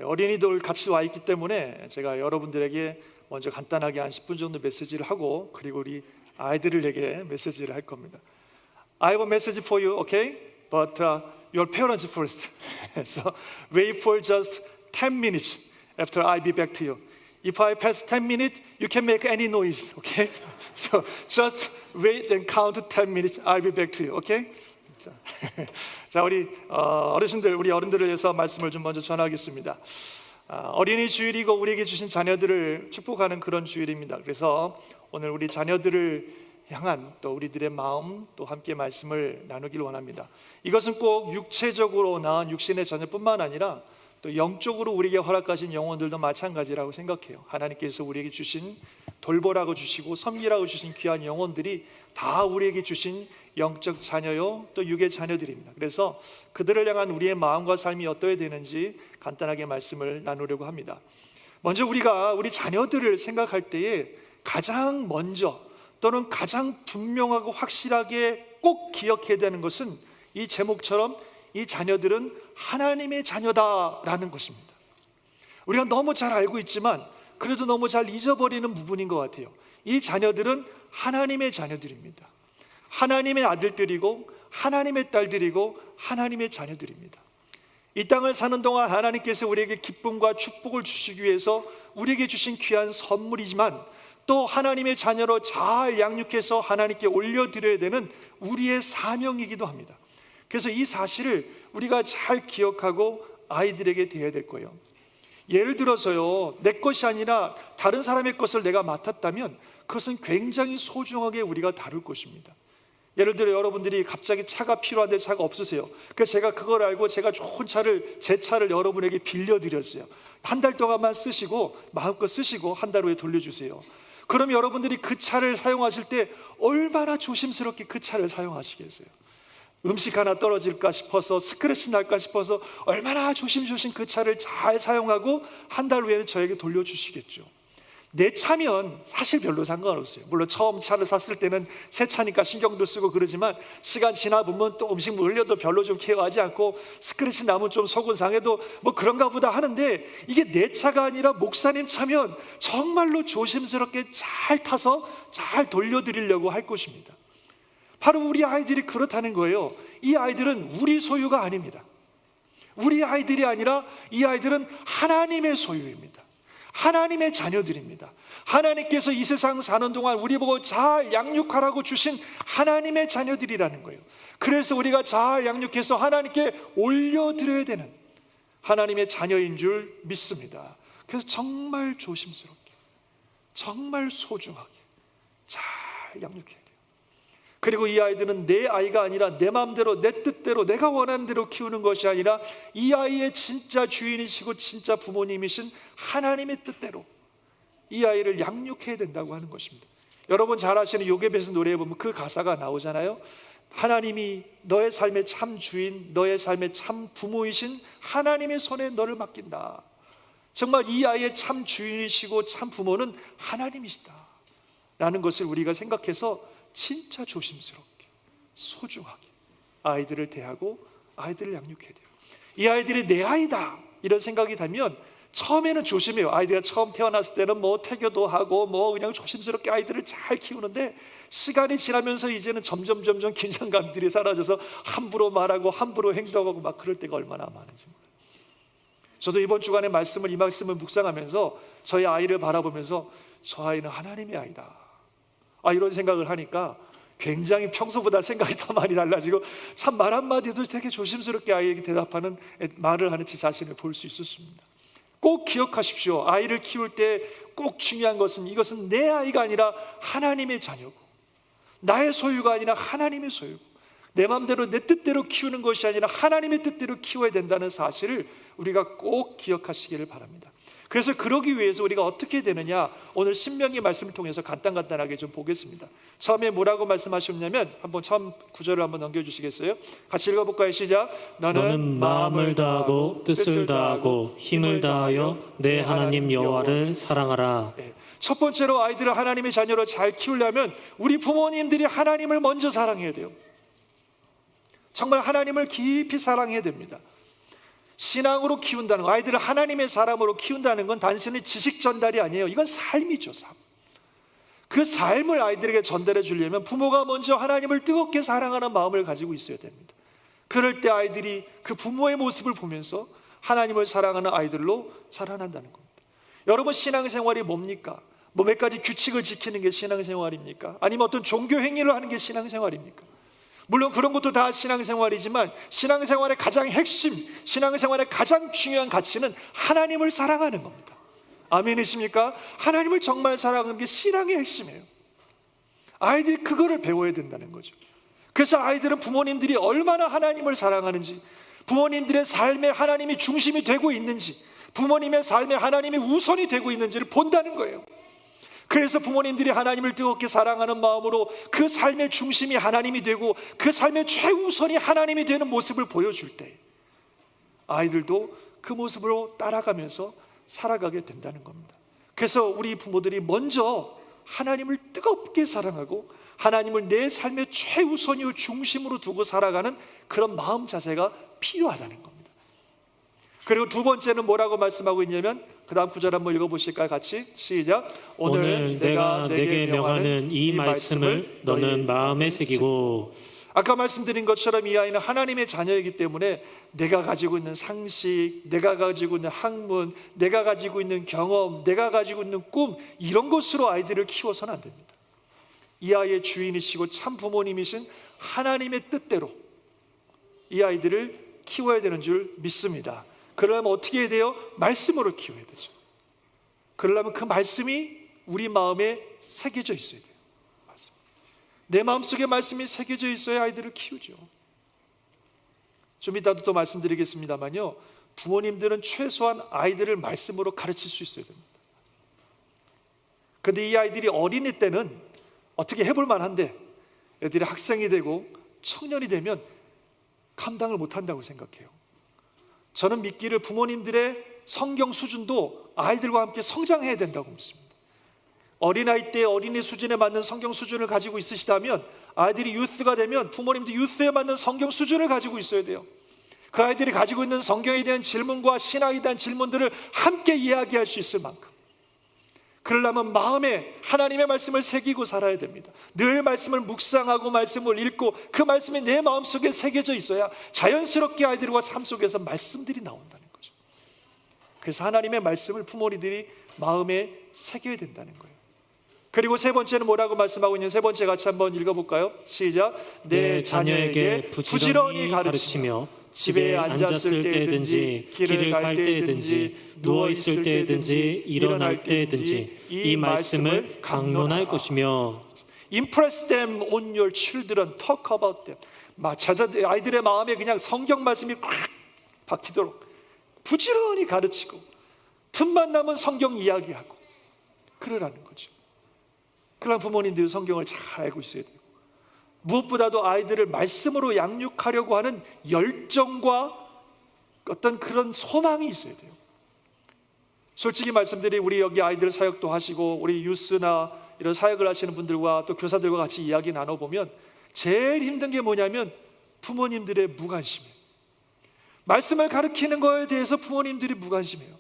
어린이들 같이 와 있기 때문에 제가 여러분들에게 먼저 간단하게 한 10분 정도 메시지를 하고, 그리고 우리 아이들에게 메시지를 할 겁니다. I have a message for you, okay? But your parents first. So wait for just 10 minutes after I be back to you. If I pass 10 minutes, you can make any noise, okay? So just wait and count 10 minutes. I'll be back to you, okay? 자, 우리 어르신들, 우리 어른들을 위해서 말씀을 좀 먼저 전하겠습니다. 어린이 주일이고 우리에게 주신 자녀들을 축복하는 그런 주일입니다. 그래서 오늘 우리 자녀들을 향한 또 우리들의 마음, 또 함께 말씀을 나누길 원합니다. 이것은 꼭 육체적으로 낳은 육신의 자녀뿐만 아니라 또 영적으로 우리에게 허락하신 영혼들도 마찬가지라고 생각해요. 하나님께서 우리에게 주신, 돌보라고 주시고 섬기라고 주신 귀한 영혼들이 다 우리에게 주신 영적 자녀요, 또 육의 자녀들입니다. 그래서 그들을 향한 우리의 마음과 삶이 어떠해야 되는지 간단하게 말씀을 나누려고 합니다. 먼저 우리가 우리 자녀들을 생각할 때에 가장 먼저 또는 가장 분명하고 확실하게 꼭 기억해야 되는 것은 이 제목처럼 이 자녀들은 하나님의 자녀다라는 것입니다. 우리가 너무 잘 알고 있지만 그래도 너무 잘 잊어버리는 부분인 것 같아요. 이 자녀들은 하나님의 자녀들입니다. 하나님의 아들들이고 하나님의 딸들이고 하나님의 자녀들입니다. 이 땅을 사는 동안 하나님께서 우리에게 기쁨과 축복을 주시기 위해서 우리에게 주신 귀한 선물이지만, 또 하나님의 자녀로 잘 양육해서 하나님께 올려드려야 되는 우리의 사명이기도 합니다. 그래서 이 사실을 우리가 잘 기억하고 아이들에게 대해야 될 거예요. 예를 들어서요, 내 것이 아니라 다른 사람의 것을 내가 맡았다면 그것은 굉장히 소중하게 우리가 다룰 것입니다. 예를 들어 여러분들이 갑자기 차가 필요한데 차가 없으세요. 그래서 제가 그걸 알고 제가 좋은 차를, 제 차를 여러분에게 빌려드렸어요. 한 달 동안만 쓰시고 마음껏 쓰시고 한 달 후에 돌려주세요. 그럼 여러분들이 그 차를 사용하실 때 얼마나 조심스럽게 그 차를 사용하시겠어요? 음식 하나 떨어질까 싶어서, 스크래치 날까 싶어서 얼마나 조심조심 그 차를 잘 사용하고 한 달 후에는 저에게 돌려주시겠죠. 내 차면 사실 별로 상관없어요. 물론 처음 차를 샀을 때는 새 차니까 신경도 쓰고 그러지만 시간 지나보면 또 음식 흘려도 별로 좀 케어하지 않고 스크래치 나면 좀 속은 상해도 뭐 그런가 보다 하는데, 이게 내 차가 아니라 목사님 차면 정말로 조심스럽게 잘 타서 잘 돌려드리려고 할 것입니다. 바로 우리 아이들이 그렇다는 거예요. 이 아이들은 우리 소유가 아닙니다. 우리 아이들이 아니라 이 아이들은 하나님의 소유입니다. 하나님의 자녀들입니다. 하나님께서 이 세상 사는 동안 우리 보고 잘 양육하라고 주신 하나님의 자녀들이라는 거예요. 그래서 우리가 잘 양육해서 하나님께 올려드려야 되는 하나님의 자녀인 줄 믿습니다. 그래서 정말 조심스럽게, 정말 소중하게 잘 양육해야 돼요. 그리고 이 아이들은 내 아이가 아니라 내 마음대로, 내 뜻대로, 내가 원하는 대로 키우는 것이 아니라 이 아이의 진짜 주인이시고 진짜 부모님이신 하나님의 뜻대로 이 아이를 양육해야 된다고 하는 것입니다. 여러분 잘 아시는 요괴벳의 노래에 보면 그 가사가 나오잖아요. 하나님이 너의 삶의 참 주인, 너의 삶의 참 부모이신 하나님의 손에 너를 맡긴다. 정말 이 아이의 참 주인이시고 참 부모는 하나님이시다 라는 것을 우리가 생각해서 진짜 조심스럽게, 소중하게 아이들을 대하고 아이들을 양육해야 돼요. 이 아이들이 내 아이다 이런 생각이 들면 처음에는 조심해요. 아이들이 처음 태어났을 때는 뭐 태교도 하고 뭐 그냥 조심스럽게 아이들을 잘 키우는데, 시간이 지나면서 이제는 점점 긴장감들이 사라져서 함부로 말하고 함부로 행동하고 막 그럴 때가 얼마나 많은지 몰라요. 저도 이번 주간에 이 말씀을 묵상하면서 저희 아이를 바라보면서 저 아이는 하나님의 아이다, 이런 생각을 하니까 굉장히 평소보다 생각이 더 많이 달라지고 참 말 한마디도 되게 조심스럽게 아이에게 대답하는, 말을 하는 제 자신을 볼 수 있었습니다. 꼭 기억하십시오. 아이를 키울 때 꼭 중요한 것은 이것은 내 아이가 아니라 하나님의 자녀고, 나의 소유가 아니라 하나님의 소유고, 내 마음대로 내 뜻대로 키우는 것이 아니라 하나님의 뜻대로 키워야 된다는 사실을 우리가 꼭 기억하시기를 바랍니다. 그래서 그러기 위해서 우리가 어떻게 되느냐, 오늘 신명기 말씀을 통해서 간단하게 좀 보겠습니다. 처음에 뭐라고 말씀하셨냐면, 한번 처음 구절을 한번 넘겨주시겠어요? 같이 읽어볼까요? 시작. 너는 마음을 다하고 뜻을 다하고 힘을 다하여 내 하나님 여호와를 사랑하라. 첫 번째로 아이들을 하나님의 자녀로 잘 키우려면 우리 부모님들이 하나님을 먼저 사랑해야 돼요. 정말 하나님을 깊이 사랑해야 됩니다. 신앙으로 키운다는 거, 아이들을 하나님의 사람으로 키운다는 건 단순히 지식 전달이 아니에요. 이건 삶이죠, 삶. 그 삶을 아이들에게 전달해 주려면 부모가 먼저 하나님을 뜨겁게 사랑하는 마음을 가지고 있어야 됩니다. 그럴 때 아이들이 그 부모의 모습을 보면서 하나님을 사랑하는 아이들로 자라난다는 겁니다. 여러분, 신앙생활이 뭡니까? 뭐 몇 가지 규칙을 지키는 게 신앙생활입니까? 아니면 어떤 종교 행위를 하는 게 신앙생활입니까? 물론 그런 것도 다 신앙생활이지만 신앙생활의 가장 핵심, 신앙생활의 가장 중요한 가치는 하나님을 사랑하는 겁니다. 아멘이십니까? 하나님을 정말 사랑하는 게 신앙의 핵심이에요. 아이들이 그거를 배워야 된다는 거죠. 그래서 아이들은 부모님들이 얼마나 하나님을 사랑하는지, 부모님들의 삶에 하나님이 중심이 되고 있는지, 부모님의 삶에 하나님이 우선이 되고 있는지를 본다는 거예요. 그래서 부모님들이 하나님을 뜨겁게 사랑하는 마음으로 그 삶의 중심이 하나님이 되고 그 삶의 최우선이 하나님이 되는 모습을 보여줄 때 아이들도 그 모습으로 따라가면서 살아가게 된다는 겁니다. 그래서 우리 부모들이 먼저 하나님을 뜨겁게 사랑하고 하나님을 내 삶의 최우선이요 중심으로 두고 살아가는 그런 마음 자세가 필요하다는 겁니다. 그리고 두 번째는 뭐라고 말씀하고 있냐면, 그 다음 구절 한번 읽어보실까요? 같이 시작. 오늘 내가 내게 명하는 이 말씀을 너는 마음에 새기고. 아까 말씀드린 것처럼 이 아이는 하나님의 자녀이기 때문에 내가 가지고 있는 상식, 내가 가지고 있는 학문, 내가 가지고 있는 경험, 내가 가지고 있는 꿈, 이런 것으로 아이들을 키워서는 안 됩니다. 이 아이의 주인이시고 참 부모님이신 하나님의 뜻대로 이 아이들을 키워야 되는 줄 믿습니다. 그러려면 어떻게 해야 돼요? 말씀으로 키워야 되죠. 그러려면 그 말씀이 우리 마음에 새겨져 있어야 돼요. 내 마음속에 말씀이 새겨져 있어야 아이들을 키우죠. 좀 이따도 또 말씀드리겠습니다만요, 부모님들은 최소한 아이들을 말씀으로 가르칠 수 있어야 됩니다. 그런데 이 아이들이 어린이 때는 어떻게 해볼 만한데 애들이 학생이 되고 청년이 되면 감당을 못한다고 생각해요. 저는 믿기를 부모님들의 성경 수준도 아이들과 함께 성장해야 된다고 믿습니다. 어린아이 때 어린이 수준에 맞는 성경 수준을 가지고 있으시다면 아이들이 유스가 되면 부모님도 유스에 맞는 성경 수준을 가지고 있어야 돼요. 그 아이들이 가지고 있는 성경에 대한 질문과 신앙에 대한 질문들을 함께 이야기할 수 있을 만큼, 그러려면 마음에 하나님의 말씀을 새기고 살아야 됩니다. 늘 말씀을 묵상하고 말씀을 읽고 그 말씀이 내 마음속에 새겨져 있어야 자연스럽게 아이들과 삶 속에서 말씀들이 나온다는 거죠. 그래서 하나님의 말씀을 부모님들이 마음에 새겨야 된다는 거예요. 그리고 세 번째는 뭐라고 말씀하고 있는, 세 번째 같이 한번 읽어볼까요? 시작. 내 자녀에게 부지런히 가르치며 집에 앉았을 때든지 길을 갈 때든지 누워 있을 때든지 일어날 때든지 이 말씀을 강론할 것이며. Impress them on your children. Talk about them. 아이들의 마음에 그냥 성경 말씀이 꽉 박히도록 부지런히 가르치고 틈만 나면 성경 이야기하고 그러라는 거죠. 그런 부모님들이 성경을 잘 알고 있어야 돼요. 무엇보다도 아이들을 말씀으로 양육하려고 하는 열정과 어떤 그런 소망이 있어야 돼요. 솔직히 말씀드리, 우리 여기 아이들 사역도 하시고 우리 유스나 이런 사역을 하시는 분들과 또 교사들과 같이 이야기 나눠보면 제일 힘든 게 뭐냐면 부모님들의 무관심이에요. 말씀을 가르치는 거에 대해서 부모님들이 무관심해요.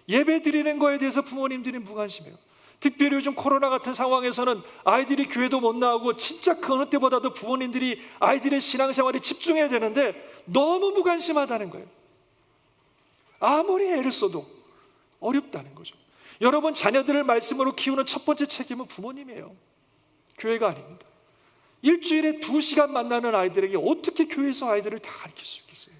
예배 드리는 거에 대해서 부모님들이 무관심해요. 특별히 요즘 코로나 같은 상황에서는 아이들이 교회도 못 나오고 진짜 그 어느 때보다도 부모님들이 아이들의 신앙생활에 집중해야 되는데 너무 무관심하다는 거예요. 아무리 애를 써도 어렵다는 거죠. 여러분, 자녀들을 말씀으로 키우는 첫 번째 책임은 부모님이에요. 교회가 아닙니다. 일주일에 2시간 만나는 아이들에게 어떻게 교회에서 아이들을 다 가르칠 수 있겠어요?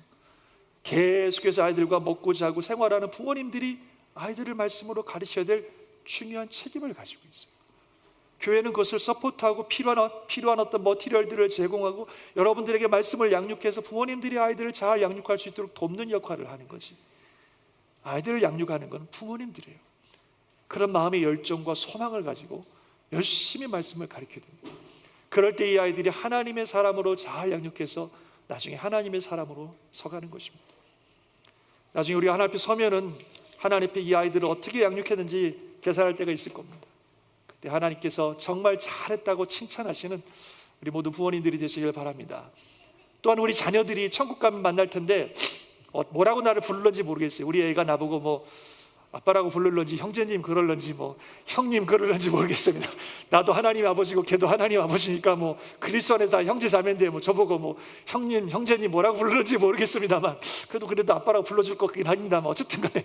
계속해서 아이들과 먹고 자고 생활하는 부모님들이 아이들을 말씀으로 가르쳐야 될 중요한 책임을 가지고 있어요. 교회는 그것을 서포트하고 필요한 어떤 머티리얼들을 제공하고 여러분들에게 말씀을 양육해서 부모님들이 아이들을 잘 양육할 수 있도록 돕는 역할을 하는 거지, 아이들을 양육하는 건 부모님들이에요. 그런 마음의 열정과 소망을 가지고 열심히 말씀을 가르쳐야 됩니다. 그럴 때 이 아이들이 하나님의 사람으로 잘 양육해서 나중에 하나님의 사람으로 서가는 것입니다. 나중에 우리가 하나님 앞에 서면은 하나님 앞에 이 아이들을 어떻게 양육했는지 계산할 때가 있을 겁니다. 그때 하나님께서 정말 잘했다고 칭찬하시는 우리 모두 부모님들이 되시길 바랍니다. 또한 우리 자녀들이 천국 가면 만날 텐데 뭐라고 나를 부르는지 모르겠어요. 우리 애가 나보고 뭐 아빠라고 부르는지 형제님 그럴런지 뭐 형님 그럴런지 모르겠습니다. 나도 하나님 아버지고 걔도 하나님 아버지니까 뭐 그리스도 안에서 다 형제 자매인데 뭐 저보고 뭐 형님 형제님 뭐라고 부르는지 모르겠습니다만 그래도 아빠라고 불러줄 것 같긴 합니다만 어쨌든 간에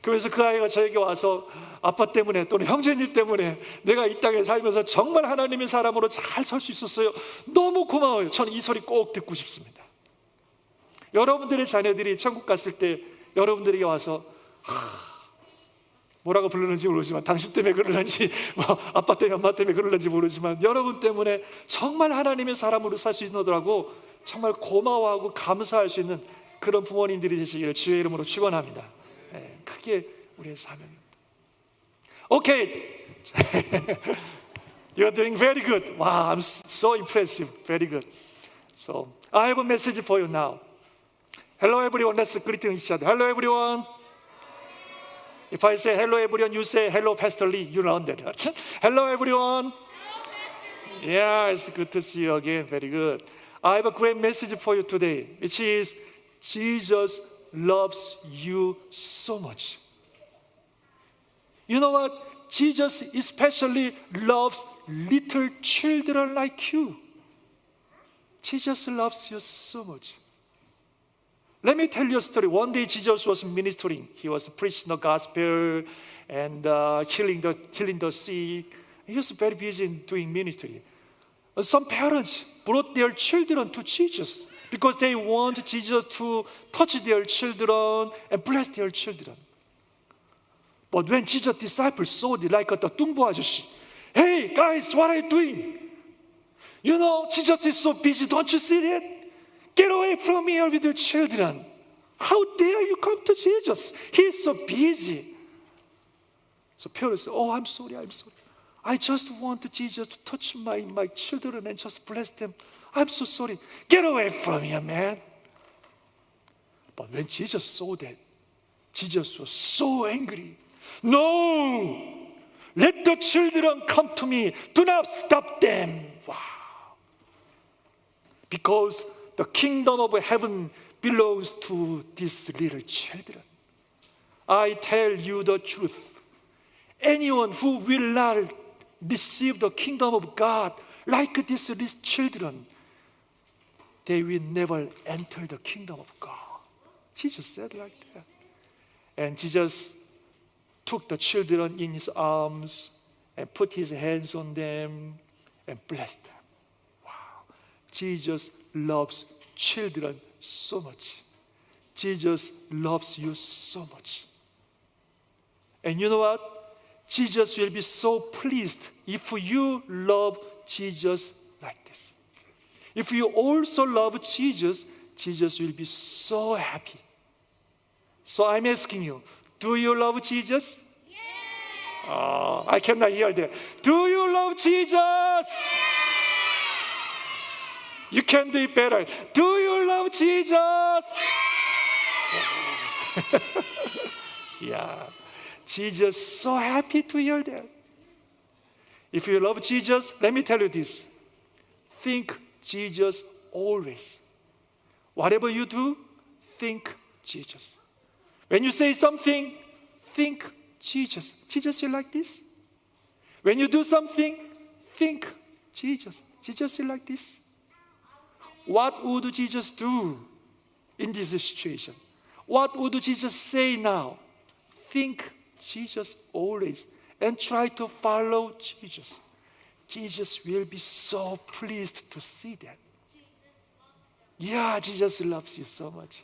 그러면서 그 아이가 저에게 와서 아빠 때문에 또는 형제님 때문에 내가 이 땅에 살면서 정말 하나님의 사람으로 잘 살 수 있었어요. 너무 고마워요. 저는 이 소리 꼭 듣고 싶습니다. 여러분들의 자녀들이 천국 갔을 때 여러분들에게 와서 뭐라고 부르는지 모르지만 당신 때문에 그러는지 뭐 아빠 때문에 엄마 때문에 그러는지 모르지만 여러분 때문에 정말 하나님의 사람으로 살 수 있노라고 정말 고마워하고 감사할 수 있는 그런 부모님들이 되시기를 주의 이름으로 축원합니다. 그게 우리의 사명입니다. 오케이. You're doing very good. Wow, I'm so impressive. Very good. So I have a message for you now. Hello everyone. Let's greet each other. Hello everyone. If I say hello everyone, you say hello Pastor Lee. You know that. Hello everyone. Yeah, it's good to see you again. Very good. I have a great message for you today, which is Jesus loves you so much. You know what? Jesus especially loves little children like you. Jesus loves you so much. Let me tell you a story. One day Jesus was ministering. He was preaching the gospel and healing the sick. He was very busy in doing ministry. Some parents brought their children to Jesus because they want Jesus to touch their children and bless their children. But when Jesus' disciples saw it, like the 뚱보 아저씨, hey guys, what are you doing? You know, Jesus is so busy. Don't you see that? Get away from here with your children. How dare you come to Jesus? He's so busy. So parents say, oh, I'm sorry. I just want Jesus to touch my children and just bless them. I'm so sorry. Get away from here, man. But when Jesus saw that, Jesus was so angry. No! Let the children come to me. Do not stop them. Wow. Because the kingdom of heaven belongs to these little children. I tell you the truth. Anyone who will not receive the kingdom of God like these little children, they will never enter the kingdom of God. Jesus said like that. And Jesus took the children in his arms and put his hands on them and blessed them. Jesus loves children so much. Jesus loves you so much. And you know what? Jesus will be so pleased if you love Jesus like this. If you also love Jesus, Jesus will be so happy. So I'm asking you, do you love Jesus? Yes. I cannot hear that. Do you love Jesus? You can do it better. Do you love Jesus? Yeah. Jesus so happy to hear that. If you love Jesus, let me tell you this. Think Jesus always. Whatever you do, think Jesus. When you say something, think Jesus. Jesus, you like this? When you do something, think Jesus. Jesus, you like this? What would Jesus do in this situation? What would Jesus say now? Think Jesus always and try to follow Jesus. Jesus will be so pleased to see that. Yeah, Jesus loves you so much.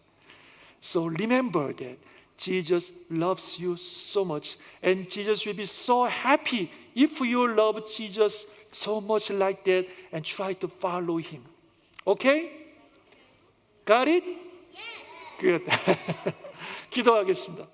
So remember that Jesus loves you so much, and Jesus will be so happy if you love Jesus so much like that and try to follow him. Okay? Got it? Good. 기도하겠습니다.